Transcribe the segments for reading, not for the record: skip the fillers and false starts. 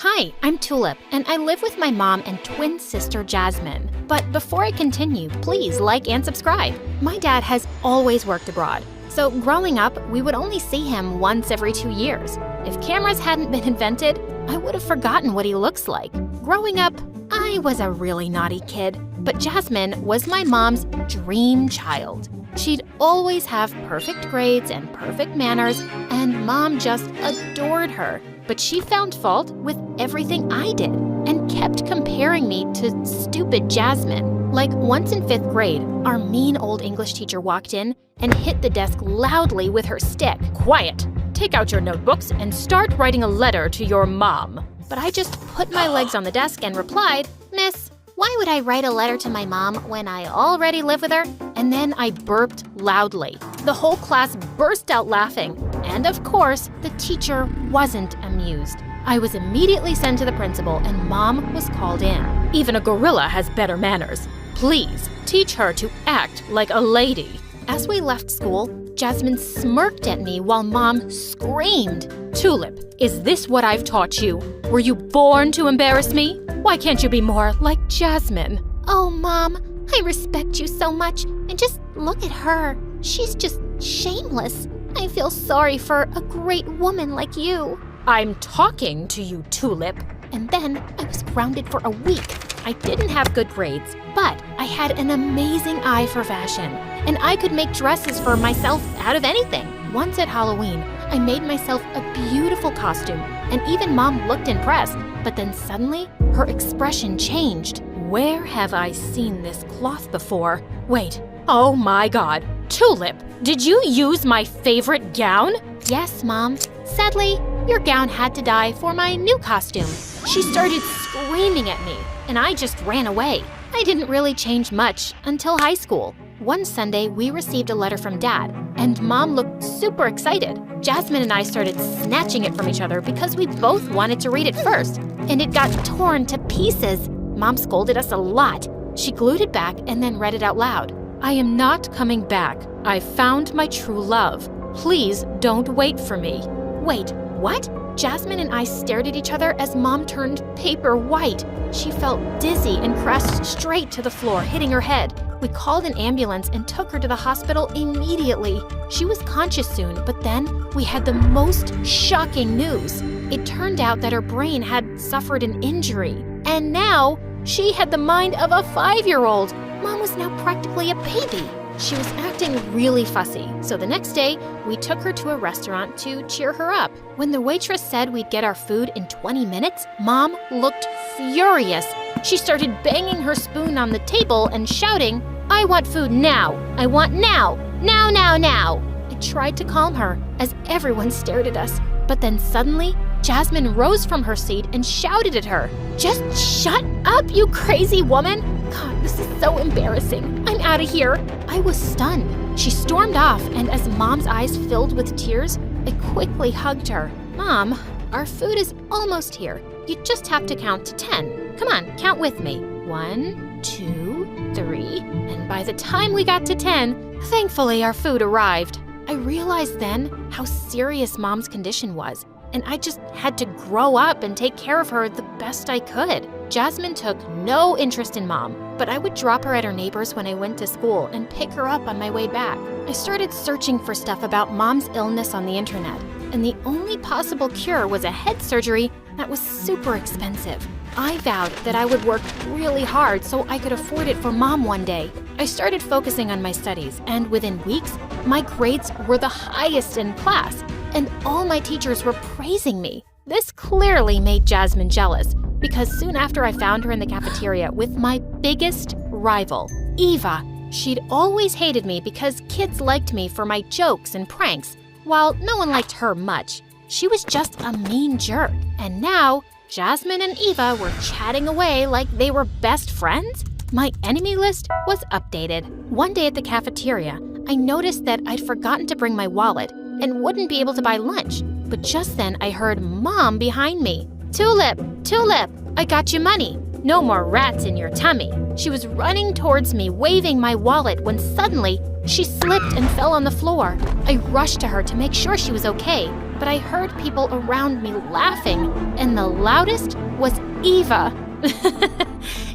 Hi, I'm Tulip, and I live with my mom and twin sister Jasmine. But before I continue, please like and subscribe. My dad has always worked abroad, so growing up, we would only see him once every 2 years. If cameras hadn't been invented, I would have forgotten what he looks like. Growing up, I was a really naughty kid, but Jasmine was my mom's dream child. She'd always have perfect grades and perfect manners, and Mom just adored her. But she found fault with everything I did and kept comparing me to stupid Jasmine. Like once in 5th grade, our mean old English teacher walked in and hit the desk loudly with her stick. Quiet! Take out your notebooks and start writing a letter to your mom. But I just put my legs on the desk and replied, "Miss, why would I write a letter to my mom when I already live with her?" And then I burped loudly. The whole class burst out laughing. And of course, the teacher wasn't amused. I was immediately sent to the principal and Mom was called in. Even a gorilla has better manners. Please teach her to act like a lady. As we left school, Jasmine smirked at me while Mom screamed. Tulip, is this what I've taught you? Were you born to embarrass me? Why can't you be more like Jasmine? Oh, Mom, I respect you so much. And just look at her. She's just shameless. I feel sorry for a great woman like you. I'm talking to you, Tulip. And then I was grounded for a week. I didn't have good grades, but I had an amazing eye for fashion, and I could make dresses for myself out of anything. Once at Halloween, I made myself a beautiful costume, and even Mom looked impressed, but then suddenly her expression changed. Where have I seen this cloth before? Wait, oh my God. Tulip, did you use my favorite gown? Yes, Mom. Sadly, your gown had to die for my new costume. She started screaming at me, and I just ran away. I didn't really change much until high school. One Sunday, we received a letter from Dad, and Mom looked super excited. Jasmine and I started snatching it from each other because we both wanted to read it first, and it got torn to pieces. Mom scolded us a lot. She glued it back and then read it out loud. I am not coming back. I found my true love. Please don't wait for me. Wait, what? Jasmine and I stared at each other as Mom turned paper white. She felt dizzy and crashed straight to the floor, hitting her head. We called an ambulance and took her to the hospital immediately. She was conscious soon, but then we had the most shocking news. It turned out that her brain had suffered an injury, and now she had the mind of a 5-year-old. Mom was now practically a baby. She was acting really fussy, so the next day, we took her to a restaurant to cheer her up. When the waitress said we'd get our food in 20 minutes, Mom looked furious. She started banging her spoon on the table and shouting, "I want food now! I want now! Now, now, now!" I tried to calm her as everyone stared at us, but then suddenly, Jasmine rose from her seat and shouted at her, "Just shut up, you crazy woman! God, this is so embarrassing. I'm out of here." I was stunned. She stormed off, and as Mom's eyes filled with tears, I quickly hugged her. "Mom, our food is almost here. You just have to count to 10. Come on, count with me. 1, 2, 3. And by the time we got to 10, thankfully our food arrived. I realized then how serious Mom's condition was, and I just had to grow up and take care of her the best I could. Jasmine took no interest in Mom, but I would drop her at her neighbor's when I went to school and pick her up on my way back. I started searching for stuff about Mom's illness on the internet, and the only possible cure was a head surgery that was super expensive. I vowed that I would work really hard so I could afford it for Mom one day. I started focusing on my studies, and within weeks, my grades were the highest in class, and all my teachers were praising me. This clearly made Jasmine jealous, because soon after I found her in the cafeteria with my biggest rival, Eva. She'd always hated me because kids liked me for my jokes and pranks, while no one liked her much. She was just a mean jerk, and now Jasmine and Eva were chatting away like they were best friends. My enemy list was updated. One day at the cafeteria, I noticed that I'd forgotten to bring my wallet and wouldn't be able to buy lunch. But just then I heard Mom behind me. "Tulip, Tulip, I got you money. No more rats in your tummy." She was running towards me, waving my wallet, when suddenly she slipped and fell on the floor. I rushed to her to make sure she was okay, but I heard people around me laughing, and the loudest was Eva.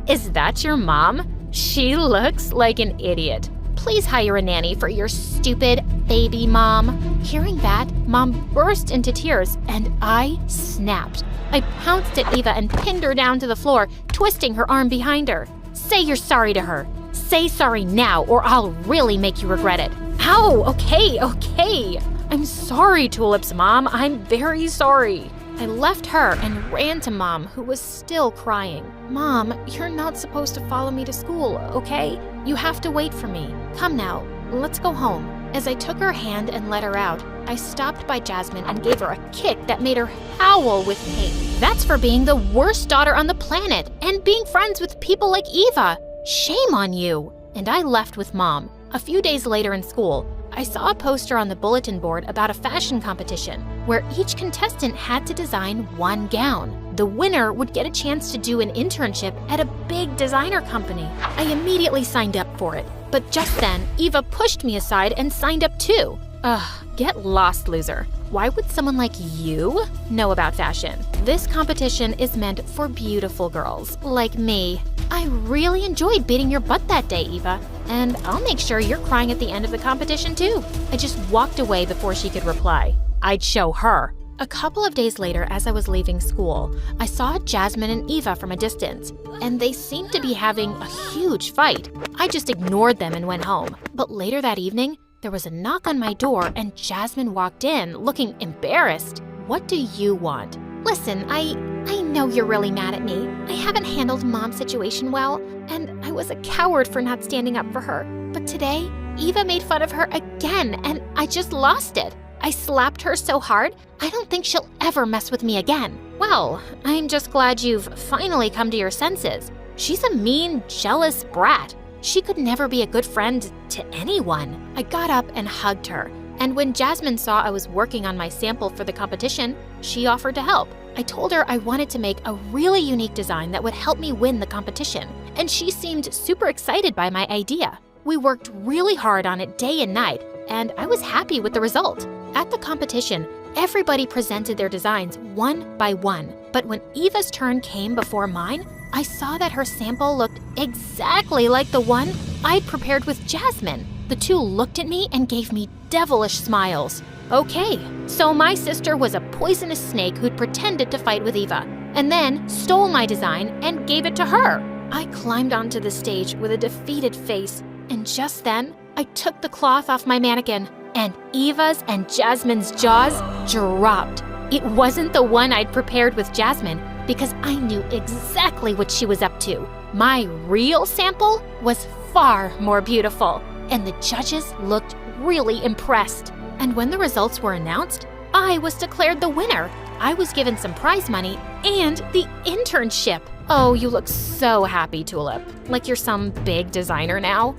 Is that your mom? She looks like an idiot. Please hire a nanny for your stupid baby mom. Hearing that, Mom burst into tears, and I snapped. I pounced at Eva and pinned her down to the floor, twisting her arm behind her. Say you're sorry to her. Say sorry now, or I'll really make you regret it. Ow, okay. I'm sorry, Tulip's mom. I'm very sorry. I left her and ran to Mom, who was still crying. Mom, you're not supposed to follow me to school, okay? You have to wait for me. Come now, let's go home. As I took her hand and let her out, I stopped by Jasmine and gave her a kick that made her howl with pain. That's for being the worst daughter on the planet and being friends with people like Eva. Shame on you. And I left with Mom. A few days later in school, I saw a poster on the bulletin board about a fashion competition where each contestant had to design one gown. The winner would get a chance to do an internship at a big designer company. I immediately signed up for it, but just then, Eva pushed me aside and signed up too. Ugh, get lost, loser. Why would someone like you know about fashion? This competition is meant for beautiful girls like me. I really enjoyed beating your butt that day, Eva, and I'll make sure you're crying at the end of the competition too. I just walked away before she could reply. I'd show her. A couple of days later, as I was leaving school, I saw Jasmine and Eva from a distance, and they seemed to be having a huge fight. I just ignored them and went home. But later that evening, there was a knock on my door and Jasmine walked in, looking embarrassed. What do you want? Listen, I know you're really mad at me. I haven't handled Mom's situation well, and I was a coward for not standing up for her. But today, Eva made fun of her again, and I just lost it. I slapped her so hard, I don't think she'll ever mess with me again. Well, I'm just glad you've finally come to your senses. She's a mean, jealous brat. She could never be a good friend to anyone. I got up and hugged her, and when Jasmine saw I was working on my sample for the competition, she offered to help. I told her I wanted to make a really unique design that would help me win the competition, and she seemed super excited by my idea. We worked really hard on it day and night, and I was happy with the result. At the competition, everybody presented their designs one by one, but when Eva's turn came before mine, I saw that her sample looked exactly like the one I'd prepared with Jasmine. The two looked at me and gave me devilish smiles. Okay, so my sister was a poisonous snake who'd pretended to fight with Eva, and then stole my design and gave it to her. I climbed onto the stage with a defeated face, and just then, I took the cloth off my mannequin, and Eva's and Jasmine's jaws dropped. It wasn't the one I'd prepared with Jasmine, because I knew exactly what she was up to. My real sample was far more beautiful, and the judges looked really impressed. And when the results were announced, I was declared the winner. I was given some prize money and the internship. Oh, you look so happy, Tulip. Like you're some big designer now.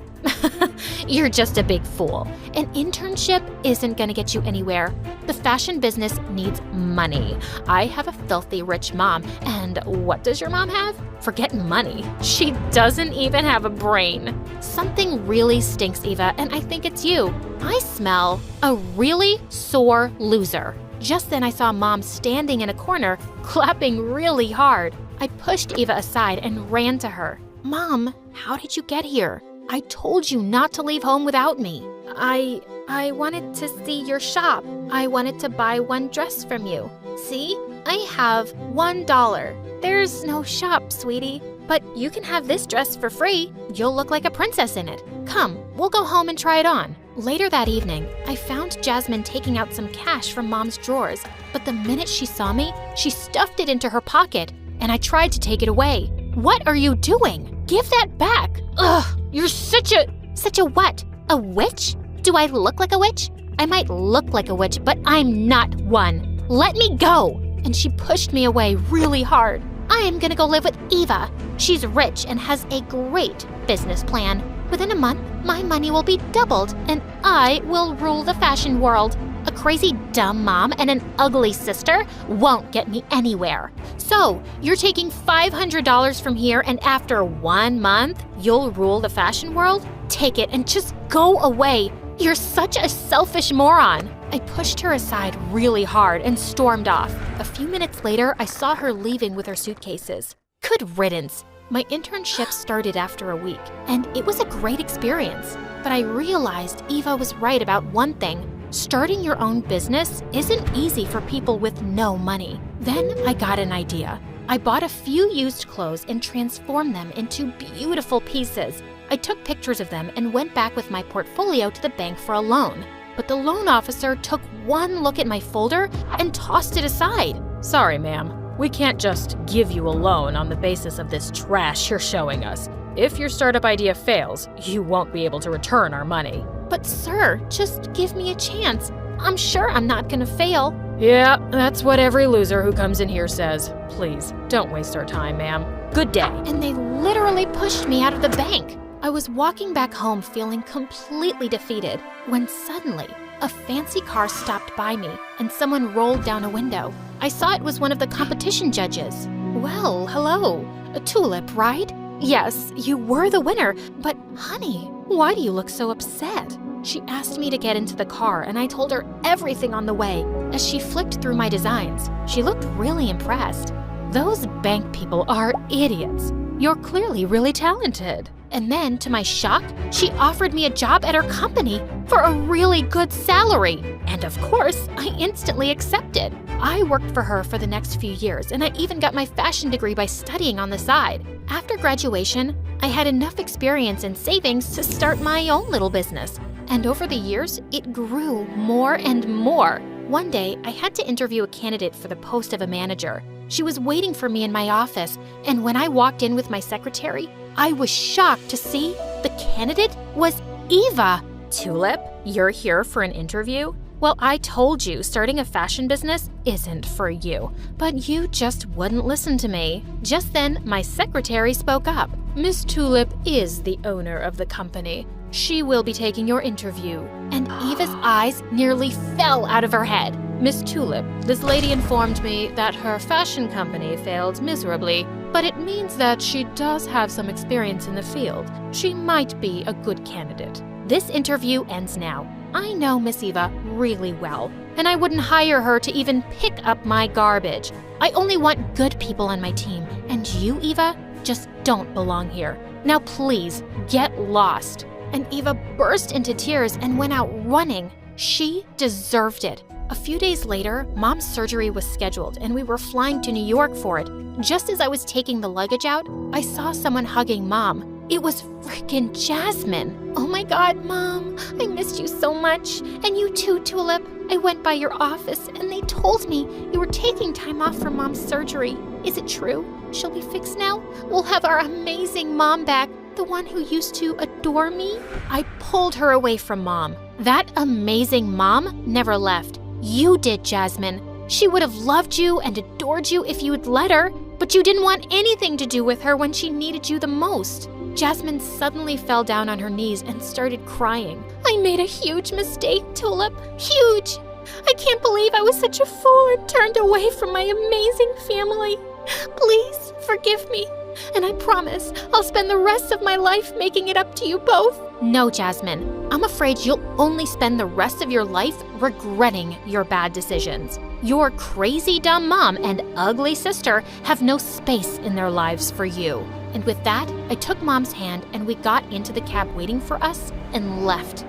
You're just a big fool. An internship isn't gonna get you anywhere. The fashion business needs money. I have a filthy rich mom, and what does your mom have? Forget money. She doesn't even have a brain. Something really stinks, Eva, and I think it's you. I smell a really sore loser. Just then I saw Mom standing in a corner, clapping really hard. I pushed Eva aside and ran to her. Mom, how did you get here? I told you not to leave home without me. I wanted to see your shop. I wanted to buy one dress from you. See, I have $1. There's no shop, sweetie, but you can have this dress for free. You'll look like a princess in it. Come, we'll go home and try it on. Later that evening, I found Jasmine taking out some cash from Mom's drawers, but the minute she saw me, she stuffed it into her pocket, and I tried to take it away. What are you doing? Give that back. Ugh, you're such a what? A witch? Do I look like a witch? I might look like a witch, but I'm not one. Let me go. And she pushed me away really hard. I am gonna go live with Eva. She's rich and has a great business plan. Within a month, my money will be doubled and I will rule the fashion world. A crazy dumb mom and an ugly sister won't get me anywhere. So, you're taking $500 from here and after 1 month, you'll rule the fashion world? Take it and just go away. You're such a selfish moron. I pushed her aside really hard and stormed off. A few minutes later, I saw her leaving with her suitcases. Good riddance. My internship started after a week, and it was a great experience. But I realized Eva was right about one thing. Starting your own business isn't easy for people with no money. Then I got an idea. I bought a few used clothes and transformed them into beautiful pieces. I took pictures of them and went back with my portfolio to the bank for a loan. But the loan officer took one look at my folder and tossed it aside. Sorry, ma'am. We can't just give you a loan on the basis of this trash you're showing us. If your startup idea fails, you won't be able to return our money. But sir, just give me a chance. I'm sure I'm not gonna fail. Yeah, that's what every loser who comes in here says. Please, don't waste our time, ma'am. Good day. And they literally pushed me out of the bank. I was walking back home feeling completely defeated when suddenly a fancy car stopped by me and someone rolled down a window. I saw it was one of the competition judges. Well, hello. A Tulip, right? Yes, you were the winner, but honey, why do you look so upset? She asked me to get into the car and I told her everything on the way. As she flicked through my designs, she looked really impressed. Those bank people are idiots. You're clearly really talented. And then, to my shock, she offered me a job at her company for a really good salary. And of course, I instantly accepted. I worked for her for the next few years, and I even got my fashion degree by studying on the side. After graduation, I had enough experience and savings to start my own little business. And over the years, it grew more and more. One day, I had to interview a candidate for the post of a manager. She was waiting for me in my office, and when I walked in with my secretary, I was shocked to see the candidate was Eva. Tulip, you're here for an interview? Well, I told you starting a fashion business isn't for you, but you just wouldn't listen to me. Just then, my secretary spoke up. Miss Tulip is the owner of the company. She will be taking your interview. And Eva's eyes nearly fell out of her head. Miss Tulip, this lady informed me that her fashion company failed miserably, but it means that she does have some experience in the field. She might be a good candidate. This interview ends now. I know Miss Eva really well, and I wouldn't hire her to even pick up my garbage. I only want good people on my team, and you, Eva, just don't belong here. Now please, get lost. And Eva burst into tears and went out running. She deserved it. A few days later, Mom's surgery was scheduled and we were flying to New York for it. Just as I was taking the luggage out, I saw someone hugging Mom. It was frickin' Jasmine. Oh my God, Mom, I missed you so much. And you too, Tulip. I went by your office and they told me you were taking time off for Mom's surgery. Is it true? She'll be fixed now? We'll have our amazing Mom back. The one who used to adore me? I pulled her away from Mom. That amazing Mom never left. You did, Jasmine. She would have loved you and adored you if you had let her, but you didn't want anything to do with her when she needed you the most. Jasmine suddenly fell down on her knees and started crying. I made a huge mistake, Tulip. Huge! I can't believe I was such a fool and turned away from my amazing family. Please forgive me. And I promise I'll spend the rest of my life making it up to you both. No, Jasmine. I'm afraid you'll only spend the rest of your life regretting your bad decisions. Your crazy dumb mom and ugly sister have no space in their lives for you. And with that, I took Mom's hand and we got into the cab waiting for us and left.